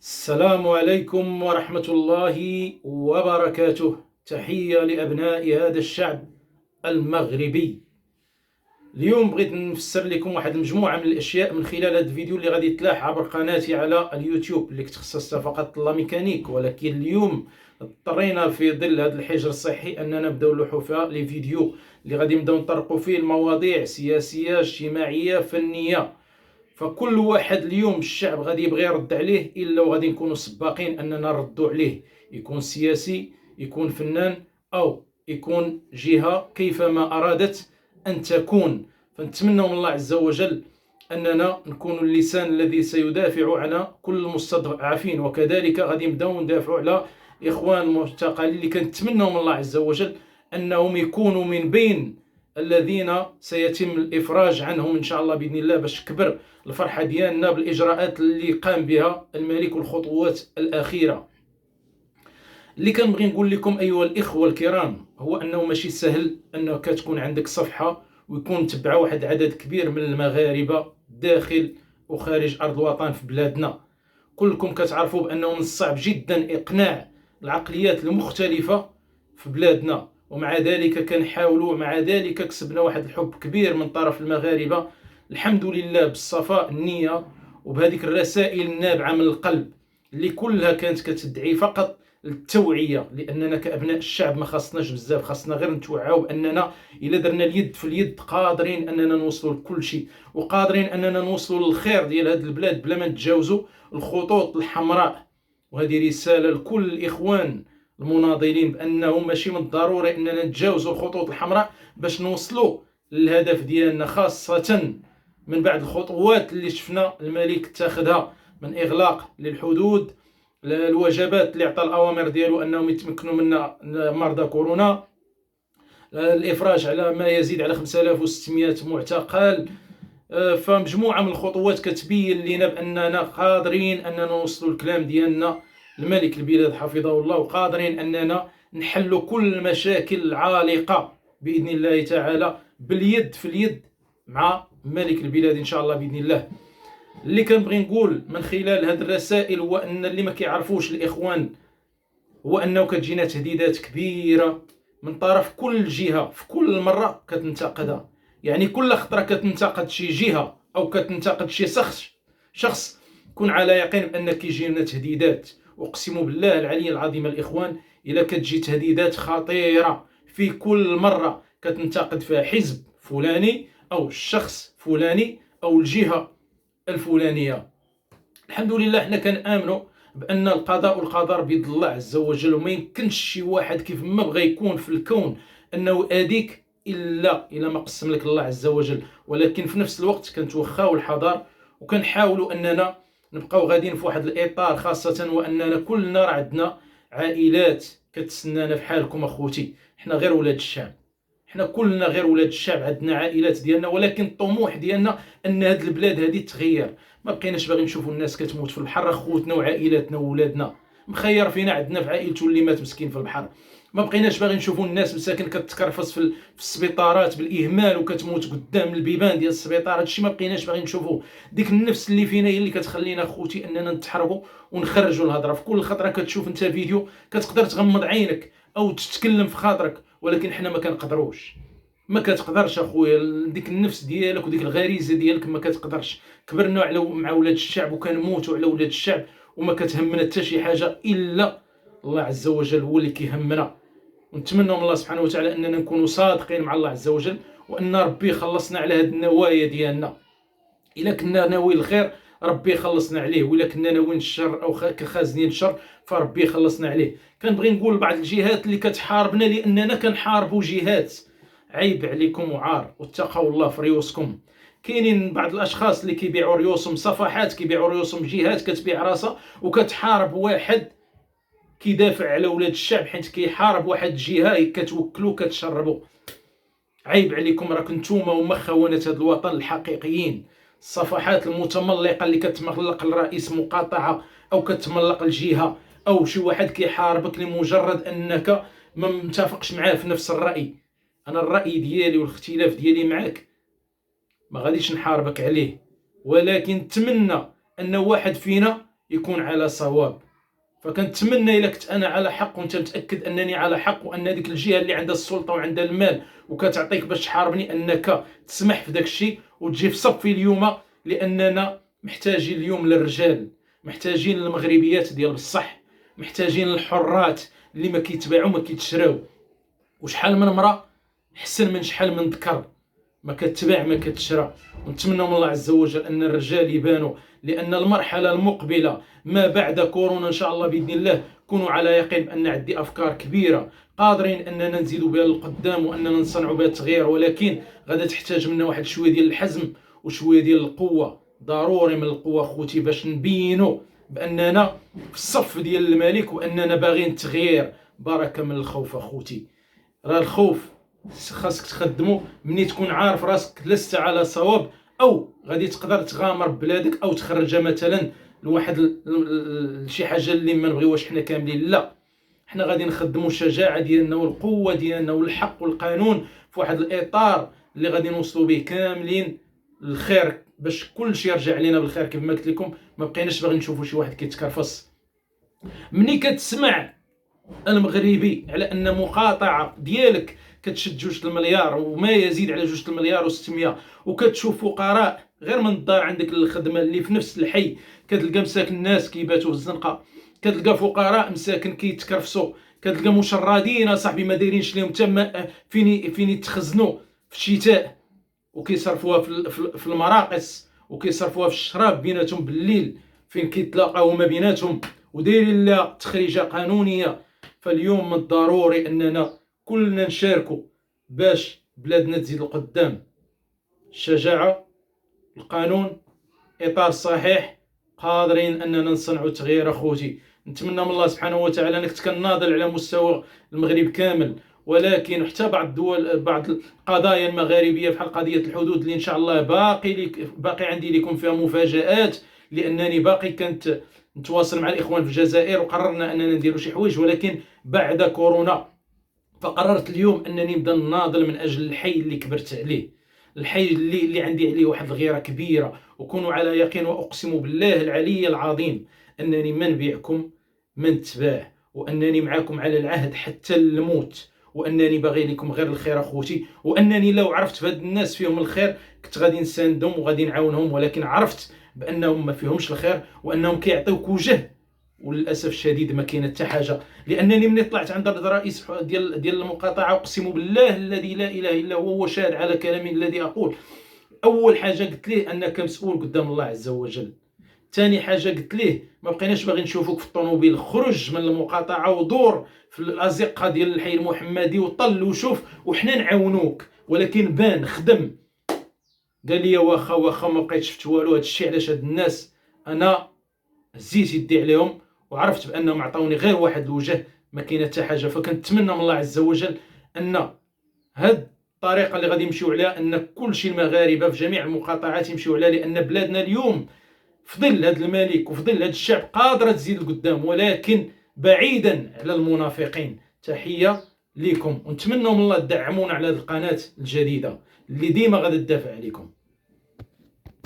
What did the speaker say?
السلام عليكم ورحمة الله وبركاته. تحية لأبناء هذا الشعب المغربي. اليوم بغيت نفسر لكم واحد المجموعة من الأشياء من خلال هذا الفيديو اللي غادي يتلاح عبر قناتي على اليوتيوب اللي تخصصتها فقط لا ميكانيك، ولكن اليوم اضطرينا في ظل هذا الحجر الصحي أننا نبداو نلوحوا فيها لي فيديو اللي غادي نبداو نطرقوا فيه المواضيع سياسية اجتماعية فنية. فكل واحد اليوم الشعب غادي يبغي يرد عليه، الا وغادي نكونوا سباقين اننا نردوا عليه، يكون سياسي، يكون فنان، او يكون جهه كيفما ارادت ان تكون. فنتمنى من الله عز وجل اننا نكون اللسان الذي سيدافع عن كل المستضعفين، وكذلك غادي نبداو ندافعوا على اخوان المعتقلين اللي كنتمنوا من الله عز وجل انهم يكونوا من بين الذين سيتم الافراج عنهم ان شاء الله باذن الله، باش كبر الفرحه ديالنا بالاجراءات اللي قام بها الملك والخطوات الاخيره. اللي كنبغي نقول لكم ايها الاخوه الكرام هو انه ماشي سهل انك تكون عندك صفحه ويكون تبع واحد عدد كبير من المغاربه داخل وخارج ارض الوطن في بلادنا. كلكم كتعرفوا بانه من الصعب جدا اقناع العقليات المختلفه في بلادنا، ومع ذلك كنحاولوا، مع ذلك كسبنا واحد الحب كبير من طرف المغاربه، الحمد لله، بالصفاء النيه وبهذيك الرسائل النابعه من القلب اللي كلها كانت كتدعي فقط التوعيه. لاننا كابناء الشعب ما خاصناش بزاف، خاصنا غير نتوعاو باننا الا درنا اليد في اليد قادرين اننا نوصلوا لكل شيء، وقادرين اننا نوصلوا للخير ديال هذه البلاد بلا ما نتجاوزوا الخطوط الحمراء. وهذه رساله لكل الاخوان المناضلين بانه ماشي من الضروري اننا نتجاوزوا الخطوط الحمراء باش نوصلوا للهدف ديالنا، خاصه من بعد الخطوات اللي شفنا الملك اتخذها من اغلاق للحدود، الوجبات اللي عطى الاوامر ديالو انهم يتمكنوا من مرضى كورونا، الافراج على ما يزيد على 5600 معتقل. فمجموعه من الخطوات كتبين لنا باننا قادرين اننا نوصلوا الكلام ديالنا الملك البلاد حفظه الله، وقادرين اننا نحلوا كل المشاكل العالقه باذن الله تعالى باليد في اليد مع ملك البلاد ان شاء الله باذن الله. اللي كنبغي نقول من خلال هذه الرسائل هو ان اللي ما كيعرفوش الاخوان هو انه كتجينا تهديدات كبيره من طرف كل جهه في كل مره كتنتقدها. يعني كل خطره كتنتقد شي جهه او كتنتقد شي شخص كون على يقين بان كيجينا تهديدات. اقسم بالله العلي العظيم الاخوان الا كتجي تهديدات خطيره في كل مره كتنتقد فيها حزب فلاني او الشخص فلاني او الجهه الفلانيه، الحمد لله حنا كنآمنوا بان القضاء والقدر بيد الله عز وجل، وما يمكنش شي واحد كيف ما بغى يكون في الكون انه اديك الا ما قسم لك الله عز وجل. ولكن في نفس الوقت كنتوخاو الحذر وكنحاولوا اننا نبقاو غاديين في واحد الاطار، خاصه واننا كلنا راه عندنا عائلات كتسنانا في حالكم اخوتي. حنا غير ولاد الشعب، حنا كلنا غير ولاد الشعب، عندنا عائلات ديالنا، ولكن الطموح ديالنا ان هاد البلاد هذه تغير. ما بقيناش باغي نشوفوا الناس كتموت في البحر، خوتنا وعائلاتنا وولادنا. مخير فينا عندنا في عائلته اللي مات مسكين في البحر. ما بقيناش باغي نشوفوا الناس مساكن كتكرفص في السبيطارات بالاهمال وكتموت قدام البيبان ديال السبيطار. هادشي ما بقيناش باغي نشوفوه. ديك النفس اللي فينا هي اللي كتخلينا خوتي اننا نتحركوا ونخرجوا الهضره. في كل خطره كتشوف انت فيديو كتقدر تغمض عينك او تتكلم في خاطرك، ولكن حنا ما كنقدروش. ما كتقدرش اخويا، ديك النفس ديالك وديك الغريزه ديالك ما كتقدرش. كبرنا على مع ولاد الشعب وكنموتوا على ولاد الشعب وما كتهمنا حتى شي حاجه الا الله عز وجل هو اللي كيهمنا. ونتمنى من الله سبحانه وتعالى اننا نكونوا صادقين مع الله عز وجل، وان ربي يخلصنا على هاد النوايا ديالنا. الا كنا ناوي الخير ربي يخلصنا عليه، وإلا كنا ناويين الشر او كخازنين الشر فربي يخلصنا عليه. كنبغي نقول بعض الجهات اللي كتحاربنا لاننا كنحاربوا جهات، عيب عليكم وعار، واتقوا الله في ريوسكم. كاينين بعض الاشخاص اللي كيبيعوا ريوسهم، صفحات كيبيعوا ريوسهم، جهات كتبيع راسها وكتحارب واحد كيدافع على ولاد الشعب حيت كيحارب واحد الجهه كتوكلوا كتشربوا. عيب عليكم، راكم نتوما هما خونه هذا الوطن الحقيقيين. الصفحات المتملقه اللي كتملق الرئيس مقاطعه او كتملق الجهه او شي واحد كيحاربك لمجرد انك ما متفقش معاه في نفس الراي. انا الراي ديالي والاختلاف ديالي معاك ما غاديش نحاربك عليه، ولكن نتمنى ان واحد فينا يكون على صواب. فكنتمنى الا كنت انا على حق وانت متاكد انني على حق، وان هذيك الجهه اللي عندها السلطه وعندها المال وكتعطيك باش تحاربني انك تسمح في داك الشيء وتجي في صفي اليوم، لاننا محتاجين اليوم للرجال، محتاجين للمغربيات ديال بصح، محتاجين للحرات اللي ما كيتباعوا ما كيتشراو. وشحال من مرة حسن من شحال من ذكر ما كتباع ما كتشرى. ونتمنى من الله عز وجل ان الرجال يبانوا، لان المرحله المقبله ما بعد كورونا ان شاء الله باذن الله كونوا على يقين بان عندي افكار كبيره قادرين اننا نزيدوا بها للقدام واننا نصنعوا بها التغيير، ولكن غادا تحتاج منا واحد شويه ديال الحزم وشويه ديال القوه، ضروري من القوه خوتي باش نبينوا باننا في الصف ديال الملك واننا باغيين التغيير. بركه من الخوف اخوتي، راه الخوف خاصك تخدمو ملي تكون عارف راسك لست على صواب، او غادي تقدر تغامر ببلادك او تخرجها مثلا لواحد شي حاجه اللي ما نبغيوهاش حنا كاملين. لا، حنا غادي نخدموا الشجاعه ديالنا والقوه ديالنا والحق والقانون في واحد الاطار اللي غادي نوصلوا به كاملين للخير، باش كل شيء يرجع علينا بالخير. كيف ما قلت لكم ما بقيناش باغي نشوفوا شي واحد كيتكرفص. ملي كتسمع المغربي على ان مقاطعه ديالك كتشد 2 المليار وما يزيد على 2 المليار و600، وكتشوف فقراء غير من الدار عندك للخدمه اللي في نفس الحي، كتلقى مساكن الناس كيباتوا في الزنقه، كتلقى فقراء مساكن كيتكرفسوا، كتلقى مشردين صاحبي ما دايرينش لهم حتى فين يتخزنوا في الشتاء، وكيصرفوها في المراقص وكيصرفوها في الشراب بيناتهم بالليل فين كيتلاقاو ما بيناتهم ودايرين لها تخريجه قانونيه. فاليوم من الضروري اننا كلنا نشاركوا باش بلادنا تزيد القدام. الشجاعه، القانون، اطار صحيح، قادرين اننا نصنعوا تغيير اخوتي. نتمنى من الله سبحانه وتعالى انك كناضل على مستوى المغرب كامل، ولكن حتى بعض الدول بعض القضايا المغاربيه بحال قضيه الحدود اللي ان شاء الله باقي عندي لكم فيها مفاجآت، لانني باقي كنت نتواصل مع الاخوان في الجزائر وقررنا اننا نديروا شي حوايج، ولكن بعد كورونا فقررت اليوم انني نبدا نناضل من اجل الحي اللي كبرت عليه، الحي اللي عندي عليه واحد الغيره كبيره. وكونوا على يقين واقسم بالله العلي العظيم انني ما نبيعكم ما نتباع، وانني معاكم على العهد حتى الموت، وانني باغي لكم غير الخير اخوتي، وانني لو عرفت في هاد الناس فيهم الخير كنت غادي نساندهم وغادي نعاونهم، ولكن عرفت بانهم ما فيهمش الخير وانهم كيعطيوك وجه، وللاسف الشديد ما كاينه حتى حاجه. لانني ملي طلعت عند الرئيس ديال المقاطعه اقسم بالله الذي لا اله الا هو شاهد على كلامي الذي اقول، اول حاجه قلت ليه انك مسؤول قدام الله عز وجل. ثاني حاجه قلت ليه ما بقيناش باغي نشوفوك في الطوموبيل، خرج من المقاطعه ودور في الازقه ديال الحي المحمدي وطل وشوف وحنا نعاونوك، ولكن بان خدم. قال لي واخا ما بقيتش شفت والو. هذا الشيء علاش هاد الناس انا هزيت يدي عليهم وعرفت بانهم عطاوني غير واحد الوجه، ما كاينه حتى حاجه. فكنتمنى من الله عز وجل ان هاد الطريقه اللي غادي نمشيو عليها ان كل شيء المغاربه في جميع المقاطعات يمشيو عليها، لان بلادنا اليوم في ظل هذا الملك وفي ظل هذا الشعب قادره تزيد لقدام، ولكن بعيدا على المنافقين. تحيه لكم، ونتمنى من الله تدعمونا على هذه القناه الجديده اللي ديما غادي تدافع عليكم.